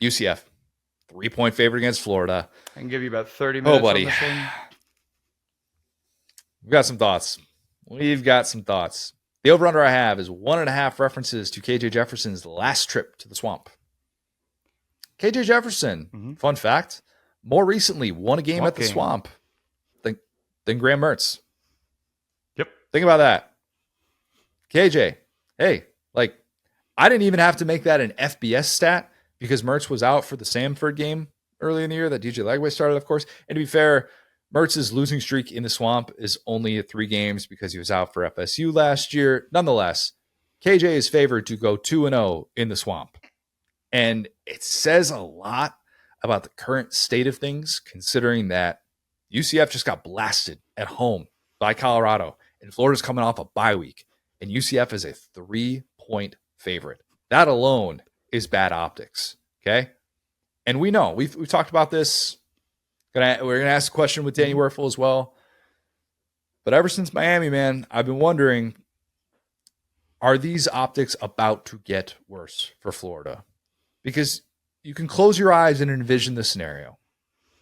UCF, 3-point favorite against Florida. I can give you about 30 Oh, minutes buddy. on this one. We've got some thoughts. The over-under I have is 1.5 references to KJ Jefferson's last trip to the Swamp. KJ Jefferson, fun fact, more recently won a game at the Swamp than Graham Mertz. Yep. Think about that. KJ, hey, like, I didn't even have to make that an FBS stat because Mertz was out for the Samford game early in the year that DJ Lagway started, of course. And to be fair, Mertz's losing streak in the Swamp is only at 3 games because he was out for FSU last year. Nonetheless, KJ is favored to go 2-0 in the Swamp. And it says a lot about the current state of things, considering that UCF just got blasted at home by Colorado, and Florida's coming off a bye week, and UCF is a 3-point favorite. That alone is bad optics, okay? And we know, we've talked about this. We're going to ask a question with Danny Werfel as well. But ever since Miami, man, I've been wondering, are these optics about to get worse for Florida? Because you can close your eyes and envision the scenario.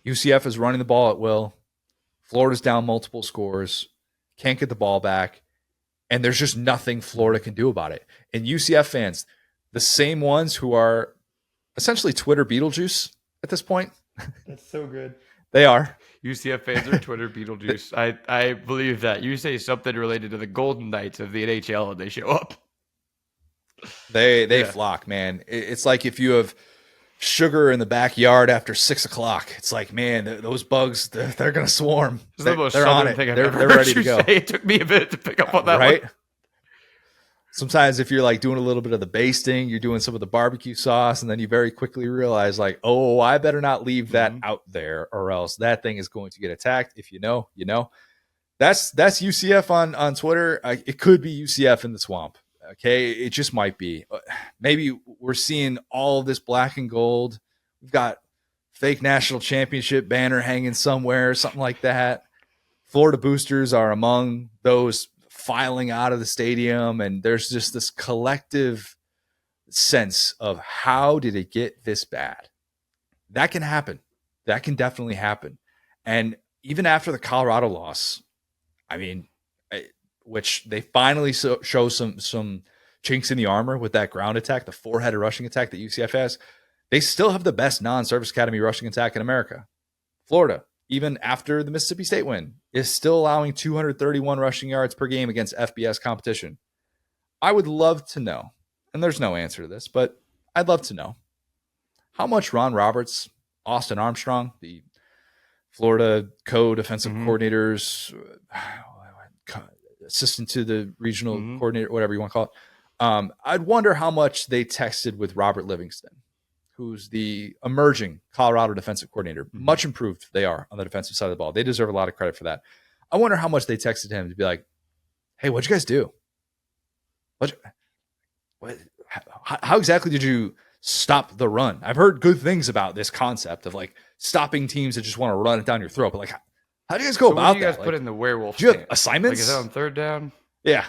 UCF is running the ball at will. Florida's down multiple scores. Can't get the ball back. And there's just nothing Florida can do about it. And UCF fans, the same ones who are essentially Twitter Beetlejuice at this point. That's so good. They are. UCF fans are Twitter Beetlejuice. I believe that. You say something related to the Golden Knights of the NHL and they show up. They flock, man. It's like if you have sugar in the backyard after 6 o'clock. It's like, man, those bugs, they're going to swarm. It's the most they're on southern it. thing I've They're ever ready heard to go. say. It took me a minute to pick up on that right? one. Sometimes if you're like doing a little bit of the basting, you're doing some of the barbecue sauce, and then you very quickly realize like, oh, I better not leave that out there or else that thing is going to get attacked. If you know, you know. That's UCF on Twitter. It could be UCF in the Swamp. Okay, it just might be. Maybe we're seeing all of this black and gold. We've got fake national championship banner hanging somewhere, something like that. Florida boosters are among those filing out of the stadium, and there's just this collective sense of how did it get this bad? That can happen. That can definitely happen. And even after the Colorado loss, I mean, which they finally show some chinks in the armor with that ground attack, the 4-headed rushing attack that UCF has. They still have the best non-Service Academy rushing attack in America. Florida, even after the Mississippi State win, is still allowing 231 rushing yards per game against FBS competition. I would love to know, and there's no answer to this, but I'd love to know how much Ron Roberts, Austin Armstrong, the Florida co-defensive coordinators, assistant to the regional coordinator, whatever you want to call it. I'd wonder how much they texted with Robert Livingston, who's the emerging Colorado defensive coordinator. Much improved they are on the defensive side of the ball. They deserve a lot of credit for that. I wonder how much they texted him to be like, hey, what'd you guys do? How exactly did you stop the run? I've heard good things about this concept of like stopping teams that just want to run it down your throat, but like, how do you guys go about that? What do you guys put in the werewolf? Do you have assignments? Like, is that on third down? Yeah.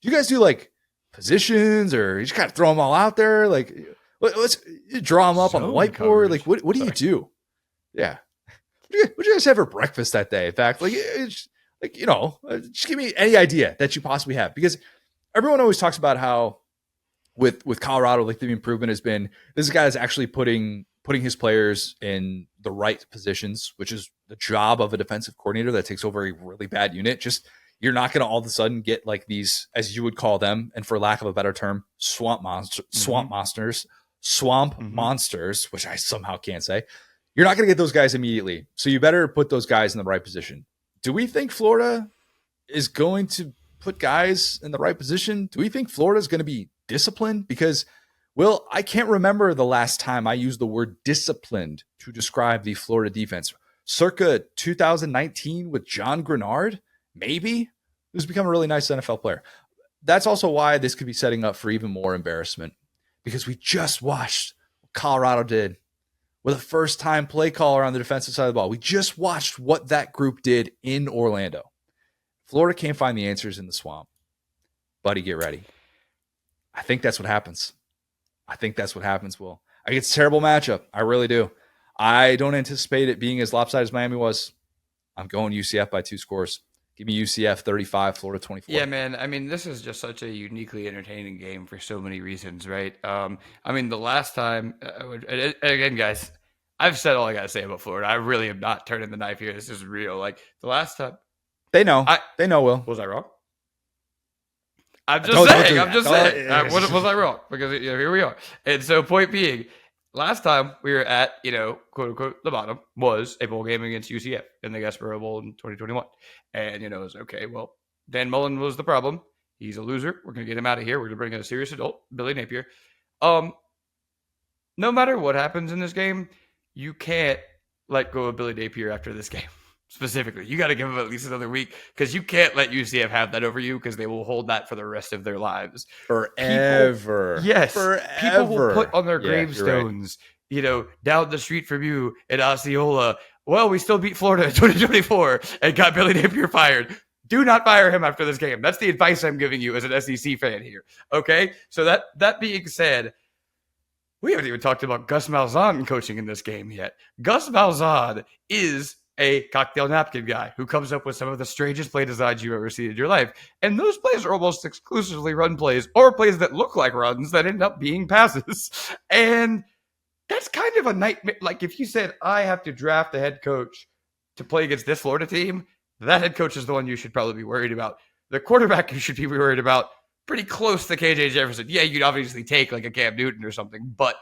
Do you guys do like positions, or you just kind of throw them all out there? Like, let's draw them up on the whiteboard. Coverage. Like, what do you do? Yeah. What did you guys have for breakfast that day? In fact, like, it's like, you know, just give me any idea that you possibly have, because everyone always talks about how with Colorado, like the improvement has been this guy is actually putting his players in the right positions, which is the job of a defensive coordinator that takes over a really bad unit. Just, you're not going to all of a sudden get like these, as you would call them, and for lack of a better term, swamp monsters, which I somehow can't say. You're not going to get those guys immediately. So you better put those guys in the right position. Do we think Florida is going to put guys in the right position? Do we think Florida is going to be disciplined? Because, Will, I can't remember the last time I used the word disciplined to describe the Florida defense. Circa 2019 with John Grenard, maybe, who's become a really nice NFL player. That's also why this could be setting up for even more embarrassment, because we just watched what Colorado did with a first-time play caller on the defensive side of the ball. We just watched what that group did in Orlando. Florida can't find the answers in the Swamp. Buddy, get ready. I think that's what happens. Will. I think it's a terrible matchup. I really do. I don't anticipate it being as lopsided as Miami was. I'm going UCF by 2 scores. Give me UCF 35, Florida 24. Yeah, man. I mean, this is just such a uniquely entertaining game for so many reasons, right? I mean, the last time, again, guys, I've said all I got to say about Florida. I really am not turning the knife here. This is real. Like the last time, They know. They know, Will. Was I wrong? I'm just saying. I'm just saying. Was I wrong? Because here we are. And so, point being, last time we were at, quote unquote, the bottom was a bowl game against UCF in the Gasparilla Bowl in 2021. And, it was okay. Well, Dan Mullen was the problem. He's a loser. We're going to get him out of here. We're going to bring in a serious adult, Billy Napier. No matter what happens in this game, you can't let go of Billy Napier after this game. Specifically, you got to give him at least another week because you can't let UCF have that over you because they will hold that for the rest of their lives. Forever. People will put on their gravestones, down the street from you in Osceola. Well, we still beat Florida in 2024 and got Billy Napier fired. Do not fire him after this game. That's the advice I'm giving you as an SEC fan here. Okay? So that being said, we haven't even talked about Gus Malzahn coaching in this game yet. Gus Malzahn is a cocktail napkin guy who comes up with some of the strangest play designs you've ever seen in your life. And those plays are almost exclusively run plays or plays that look like runs that end up being passes. And that's kind of a nightmare. Like if you said, I have to draft a head coach to play against this Florida team, that head coach is the one you should probably be worried about. The quarterback you should be worried about, pretty close to KJ Jefferson. Yeah, you'd obviously take like a Cam Newton or something. But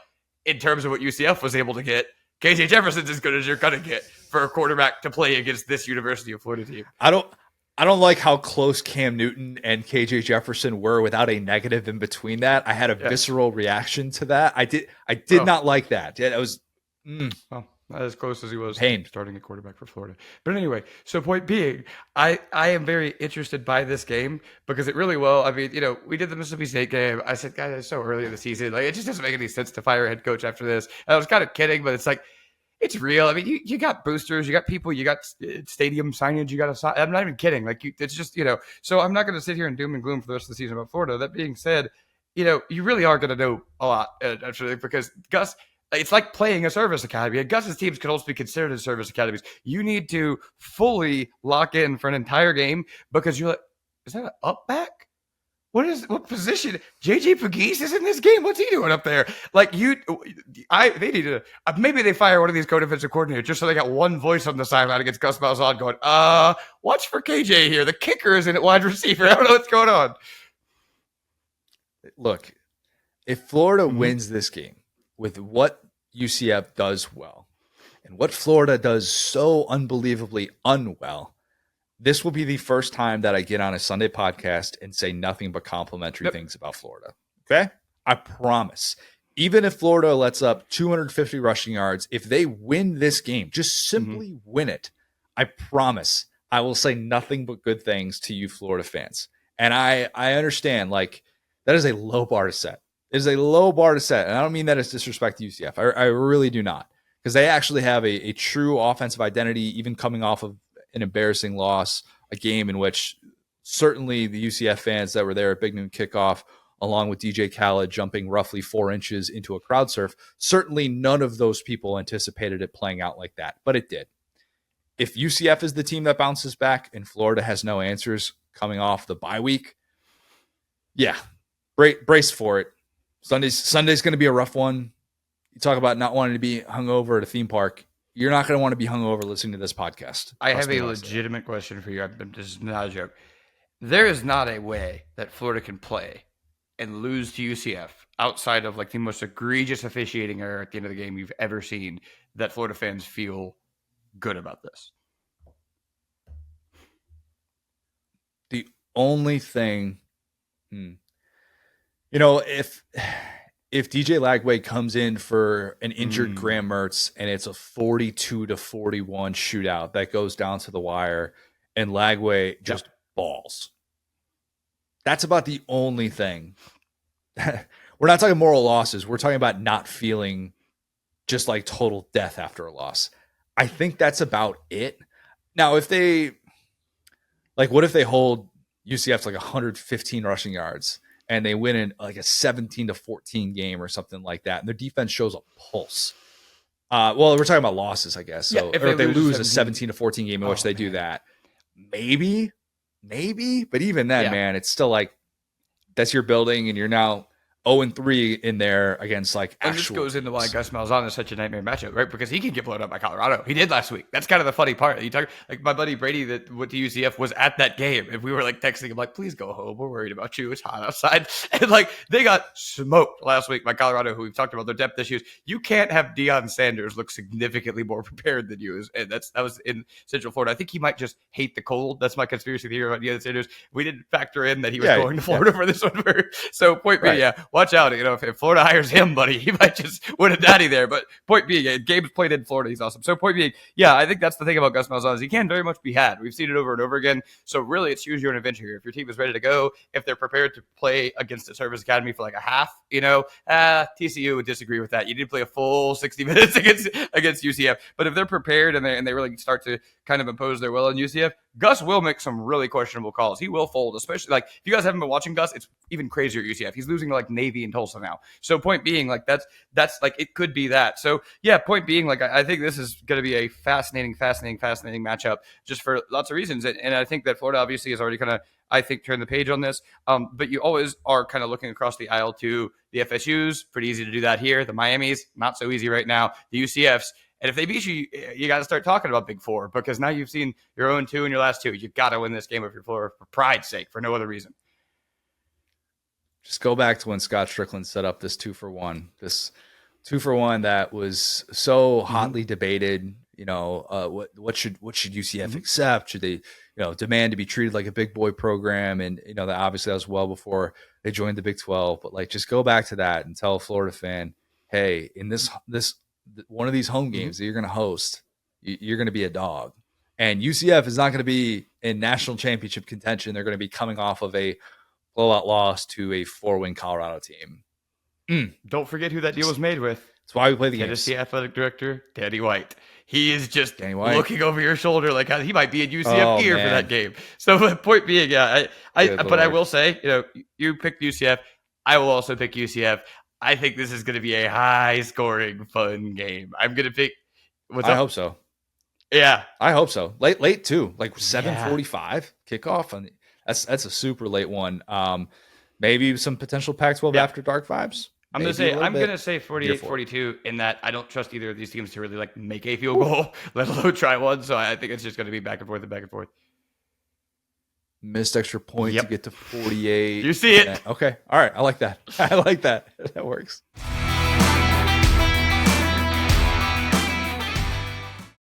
in terms of what UCF was able to get, KJ Jefferson's as good as you're going to get for a quarterback to play against this University of Florida team. I don't like how close Cam Newton and KJ Jefferson were without a negative in between that. I had a visceral reaction to that. I did not like that. Yeah, it was well, not as close as he was pain starting a quarterback for Florida. But anyway, so point being, I am very interested by this game because it really will. I mean, we did the Mississippi State game. I said, guys, it's so early in the season. Like, it just doesn't make any sense to fire a head coach after this. And I was kind of kidding, but it's like, it's real. I mean, you got boosters, you got people, you got stadium signage, you got to. I'm not even kidding. Like, it's just, so I'm not going to sit here and doom and gloom for the rest of the season about Florida. That being said, you really are going to know a lot, actually, because Gus, it's like playing a service academy. And Gus's teams can also be considered as service academies. You need to fully lock in for an entire game because you're like, is that an up back? What position? JJ Pegues is in this game. What's he doing up there? Like they need to maybe they fire one of these co-defensive coordinators just so they got one voice on the sideline against Gus Malzahn going, watch for KJ here. The kicker is in at wide receiver. I don't know what's going on. Look, if Florida wins this game with what UCF does well and what Florida does so unbelievably unwell, this will be the first time that I get on a Sunday podcast and say nothing but complimentary things about Florida. Okay? I promise. Even if Florida lets up 250 rushing yards, if they win this game, just simply win it, I promise I will say nothing but good things to you Florida fans. And I understand, like, that is a low bar to set. It is a low bar to set. And I don't mean that as disrespect to UCF. I really do not. Because they actually have a true offensive identity, even coming off of an embarrassing loss, a game in which certainly the UCF fans that were there at Big Noon Kickoff, along with DJ Khaled jumping roughly 4 inches into a crowd surf, certainly none of those people anticipated it playing out like that, but it did. If UCF is the team that bounces back and Florida has no answers coming off the bye week, yeah, brace for it. Sunday's going to be a rough one. You talk about not wanting to be hungover at a theme park. You're not going to want to be hungover listening to this podcast. I have a legitimate question for you. This is not a joke. There is not a way that Florida can play and lose to UCF outside of like the most egregious officiating error at the end of the game you've ever seen that Florida fans feel good about this. The only thing, if DJ Lagway comes in for an injured Graham Mertz and it's a 42-41 shootout that goes down to the wire and Lagway just balls, that's about the only thing. We're not talking moral losses. We're talking about not feeling just like total death after a loss. I think that's about it. Now, if they, like, what if they hold UCF to like 115 rushing yards and they win in like a 17-14 game or something like that, and their defense shows a pulse. Well, we're talking about losses, I guess. So if they lose a 17-14 game in which they do that, maybe. But even then, man, it's still like that's your building, and you're now 0-3 in there against like actual. And this goes into why Gus Malzahn is such a nightmare matchup, right? Because he can get blown up by Colorado. He did last week. That's kind of the funny part. You talk like my buddy Brady that went to UCF was at that game, and we were like texting him like, "Please go home. We're worried about you. It's hot outside." And like they got smoked last week by Colorado, who we've talked about their depth issues. You can't have Deion Sanders look significantly more prepared than you, and that was in Central Florida. I think he might just hate the cold. That's my conspiracy theory about Deion Sanders. We didn't factor in that he was going to Florida for this one. So point being, watch out. You know, if Florida hires him, buddy, he might just win a natty there. But point being, games played in Florida, he's awesome. So point being, I think that's the thing about Gus Malzahn is he can very much be had. We've seen it over and over again. So really, it's choose your own adventure here. If your team is ready to go, if they're prepared to play against a service academy for like a half, TCU would disagree with that. You need to play a full 60 minutes against UCF. But if they're prepared and they really start to kind of impose their will on UCF, Gus will make some really questionable calls. He will fold, especially like if you guys haven't been watching Gus, it's even crazier at UCF. He's losing to like Navy and Tulsa now. So point being, like that's like it could be that. So point being, like I think this is going to be a fascinating matchup just for lots of reasons. And I think that Florida obviously has already kind of, I think, turned the page on this. But you always are kind of looking across the aisle to the FSUs. Pretty easy to do that here. The Miamis, not so easy right now. The UCFs. And if they beat you, you got to start talking about Big Four because now you've seen your own 2 in your last 2. You've got to win this game if you're Florida for pride's sake, for no other reason. Just go back to when Scott Strickland set up this 2-for-1, this 2-for-1 that was so hotly debated. What should UCF accept? Should they, demand to be treated like a big boy program? And that obviously that was well before they joined the Big 12. But like, just go back to that and tell a Florida fan, hey, in this one of these home games that you're going to host, you're going to be a dog. And UCF is not going to be in national championship contention. They're going to be coming off of a blowout loss to a 4-win Colorado team. Don't forget who that deal was made with. That's why we play the game. Tennessee athletic director, Danny White. He is just looking over your shoulder like he might be in UCF gear for that game. So the point being, I will say, you picked UCF. I will also pick UCF. I think this is going to be a high-scoring, fun game. I'm going to pick. I hope so. Yeah, I hope so. Late too, like 7:45 kickoff. And that's a super late one. Maybe some potential Pac-12 after dark vibes. I'm going to say 48-42 in that I don't trust either of these teams to really like make a field goal, let alone try one. So I think it's just going to be back and forth and back and forth. Missed extra point to get to 48. You see it. Okay. All right. I like that. That works.